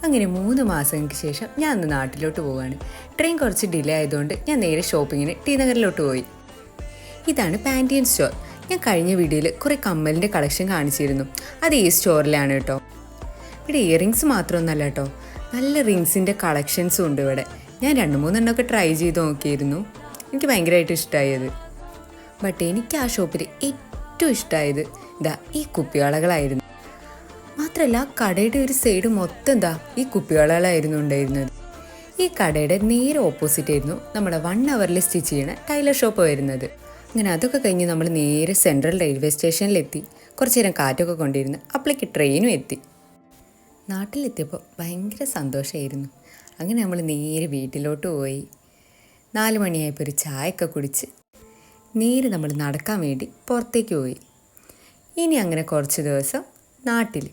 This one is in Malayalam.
അങ്ങനെ 3 മാസങ്ങൾക്ക് ശേഷം ഞാൻ അന്ന് നാട്ടിലോട്ട് പോവുകയാണ്. ട്രെയിൻ കുറച്ച് ഡിലേ ആയതുകൊണ്ട് ഞാൻ നേരെ ഷോപ്പിങ്ങിന് ടി നഗറിലോട്ട് പോയി. ഇതാണ് പാൻറ്റീൻ സ്റ്റോർ. ഞാൻ കഴിഞ്ഞ വീഡിയോയിൽ കുറേ കമ്മലിൻ്റെ കളക്ഷൻ കാണിച്ചിരുന്നു. അത് ഈ സ്റ്റോറിലാണ് കേട്ടോ. ഇവിടെ ഇയറിങ്സ് മാത്രമൊന്നുമല്ല കേട്ടോ, നല്ല റിങ്സിൻ്റെ കളക്ഷൻസും ഉണ്ട് ഇവിടെ. ഞാൻ 2-3 എണ്ണമൊക്കെ ട്രൈ ചെയ്ത് നോക്കിയിരുന്നു. എനിക്ക് ഭയങ്കരമായിട്ട് ഇഷ്ടമായത്. ബട്ട് എനിക്ക് ആ ഷോപ്പിൽ ഏറ്റവും ഇഷ്ടമായത് ഈ കുപ്പിവളകളായിരുന്നു. മാത്രമല്ല കടയുടെ ഒരു സൈഡ് മൊത്തം ഈ കുപ്പിവളകളായിരുന്നു ഉണ്ടായിരുന്നത്. ഈ കടയുടെ നേരെ ഓപ്പോസിറ്റ് ആയിരുന്നു നമ്മുടെ 1 അവറിൽ സ്റ്റിച്ച് ചെയ്യണ ടൈലർ ഷോപ്പ് വരുന്നത്. അങ്ങനെ അതൊക്കെ കഴിഞ്ഞ് നമ്മൾ നേരെ സെൻട്രൽ റെയിൽവേ സ്റ്റേഷനിലെത്തി. കുറച്ച് നേരം കാറ്റൊക്കെ കൊണ്ടിരുന്ന് അപ്പോഴേക്ക് ട്രെയിനും എത്തി. നാട്ടിലെത്തിയപ്പോൾ ഭയങ്കര സന്തോഷമായിരുന്നു. അങ്ങനെ നമ്മൾ നേരെ വീട്ടിലോട്ട് പോയി. 4 മണിയായപ്പോൾ ഒരു ചായയൊക്കെ കുടിച്ച് നേരെ നമ്മൾ നടക്കാൻ വേണ്ടി പുറത്തേക്ക് പോയി. ഇനി അങ്ങനെ കുറച്ച് ദിവസം നാട്ടിൽ